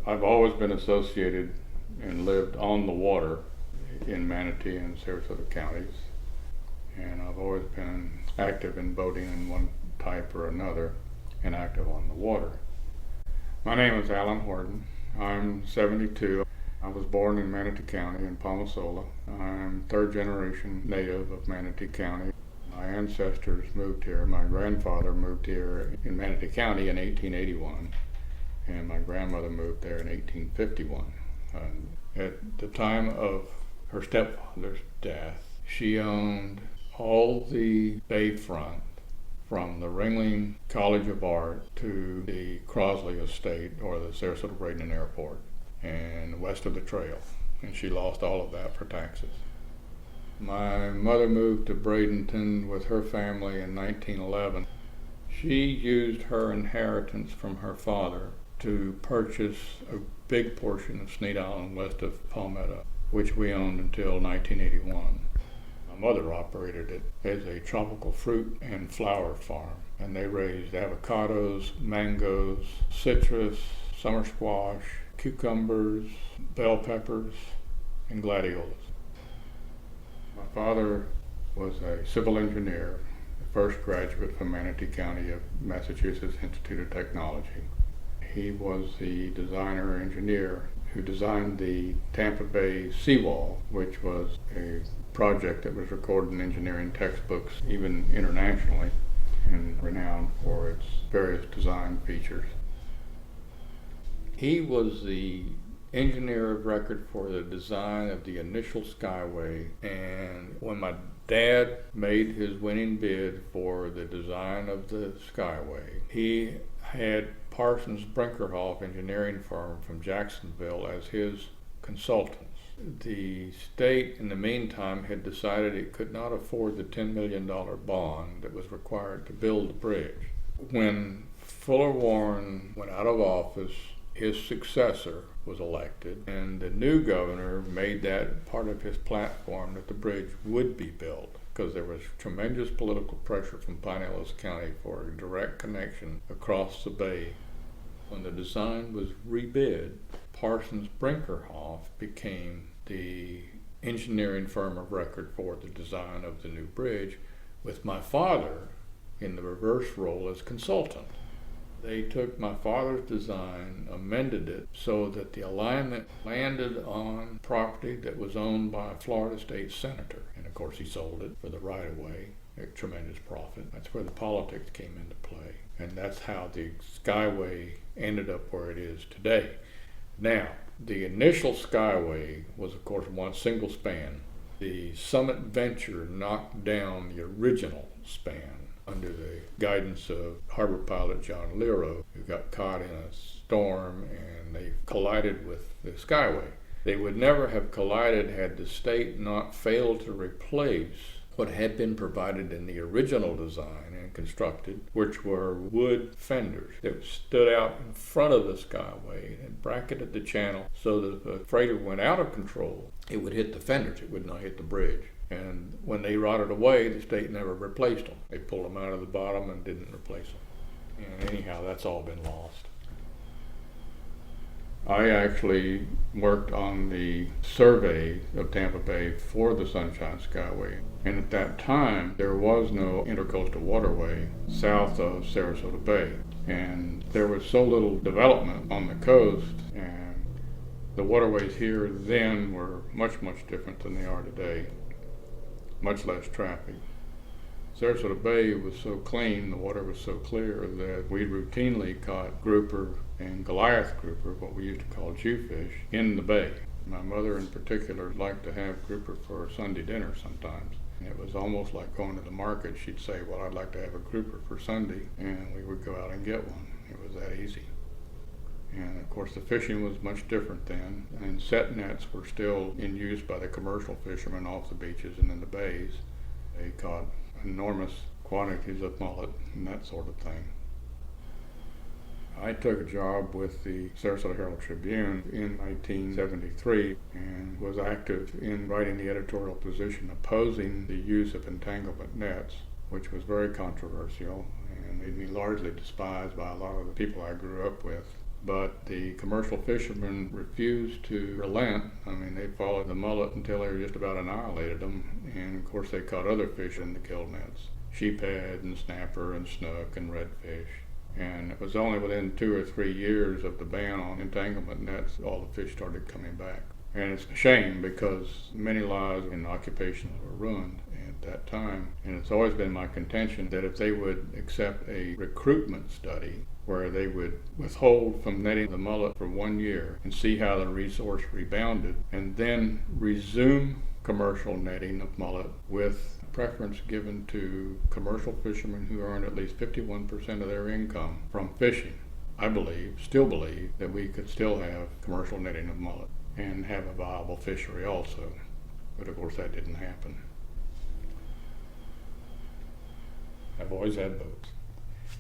I've always been associated and lived on the water in Manatee and Sarasota counties, and I've always been active in boating in one type or another and active on the water. My name is Allan Horton. I'm 72. I was born in Manatee County in Palma Sola. I'm third generation native of Manatee County. My ancestors moved here. My grandfather moved here in Manatee County in 1881, and my grandmother moved there in 1851. At the time of her stepfather's death, she owned all the bayfront from the Ringling College of Art to the Crosley Estate, or the Sarasota-Bradenton Airport, and west of the trail, and she lost all of that for taxes. My mother moved to Bradenton with her family in 1911. She used her inheritance from her father to purchase a big portion of Snead Island west of Palmetto, which we owned until 1981. My mother operated it as a tropical fruit and flower farm, and they raised avocados, mangoes, citrus, summer squash, cucumbers, bell peppers, and gladiolas. My father was a civil engineer, the first graduate from Manatee County of Massachusetts Institute of Technology. He was the designer engineer who designed the Tampa Bay seawall, which was a project that was recorded in engineering textbooks, even internationally, and renowned for its various design features. He was the engineer of record for the design of the initial Skyway, and when my dad made his winning bid for the design of the Skyway, he had Parsons Brinkerhoff engineering firm from Jacksonville as his consultants. The state, in the meantime, had decided it could not afford the $10 million bond that was required to build the bridge. When Fuller Warren went out of office, his successor was elected, and the new governor made that part of his platform that the bridge would be built, because there was tremendous political pressure from Pinellas County for a direct connection across the bay. When the design was rebid, Parsons Brinkerhoff became the engineering firm of record for the design of the new bridge, with my father in the reverse role as consultant. They took my father's design, amended it so that the alignment landed on property that was owned by a Florida state senator. And of course he sold it for the right-of-way at tremendous profit. That's where the politics came into play. And that's how the Skyway ended up where it is today. Now, the initial Skyway was of course one single span. The Summit Venture knocked down the original span under the guidance of harbor pilot John Lero, who got caught in a storm, and they collided with the Skyway. They would never have collided had the state not failed to replace what had been provided in the original design and constructed, which were wood fenders that stood out in front of the Skyway and bracketed the channel so that if a freighter went out of control, it would hit the fenders, it would not hit the bridge. And when they rotted away, the state never replaced them. They pulled them out of the bottom and didn't replace them. And anyhow, that's all been lost. I actually worked on the survey of Tampa Bay for the Sunshine Skyway. And at that time, there was no intercoastal waterway south of Sarasota Bay. And there was so little development on the coast, and the waterways here then were much, much different than they are today. Much less traffic. Sarasota Bay was so clean, the water was so clear, that we routinely caught grouper and Goliath grouper, what we used to call Jewfish, in the bay. My mother in particular liked to have grouper for Sunday dinner sometimes. And it was almost like going to the market. She'd say, well, I'd like to have a grouper for Sunday, and we would go out and get one. It was that easy. And of course the fishing was much different then, and set nets were still in use by the commercial fishermen off the beaches and in the bays. They caught enormous quantities of mullet and that sort of thing. I took a job with the Sarasota Herald Tribune in 1973 and was active in writing the editorial position opposing the use of entanglement nets, which was very controversial and made me largely despised by a lot of the people I grew up with. But the commercial fishermen refused to relent. I mean, they followed the mullet until they just about annihilated them. And of course, they caught other fish in the gill nets: sheephead and snapper and snook and redfish. And it was only within 2 or 3 years of the ban on entanglement nets all the fish started coming back. And it's a shame because many lives and occupations were ruined at that time. And it's always been my contention that if they would accept a recruitment study where they would withhold from netting the mullet for 1 year and see how the resource rebounded, and then resume commercial netting of mullet with preference given to commercial fishermen who earn at least 51% of their income from fishing, I still believe, that we could still have commercial netting of mullet and have a viable fishery also. But of course that didn't happen. I've always had boats.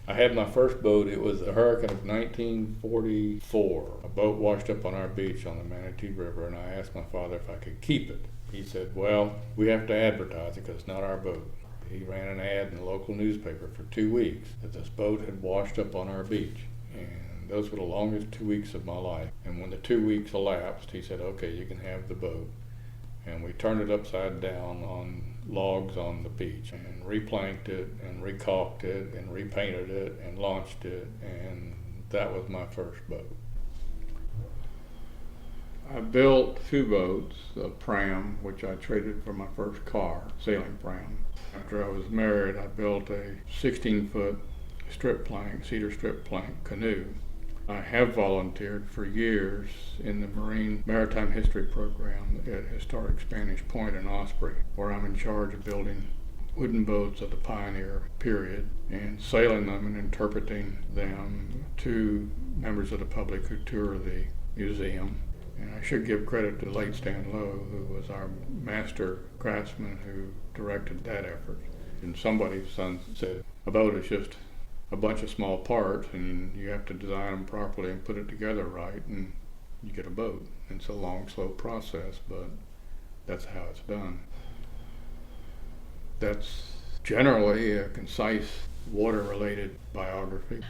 I had my first boat. It was the hurricane of 1944. A boat washed up on our beach on the Manatee River, and I asked my father if I could keep it. He said, well, we have to advertise it because it's not our boat. He ran an ad in the local newspaper for 2 weeks that this boat had washed up on our beach. And those were the longest 2 weeks of my life. And when the 2 weeks elapsed, he said, okay, you can have the boat. And we turned it upside down on logs on the beach and replanked it and recaulked it and repainted it and launched it. And that was my first boat. I built 2 boats, a pram, which I traded for my first car, sailing pram. After I was married, I built a 16-foot cedar strip plank canoe. I have volunteered for years in the Marine Maritime History Program at Historic Spanish Point in Osprey, where I'm in charge of building wooden boats of the pioneer period and sailing them and interpreting them to members of the public who tour the museum. And I should give credit to the late Stan Lowe, who was our master craftsman who directed that effort. And somebody's son said, a boat is just a bunch of small parts, and you have to design them properly and put it together right, and you get a boat. And it's a long, slow process, but that's how it's done. That's generally a concise water-related biography.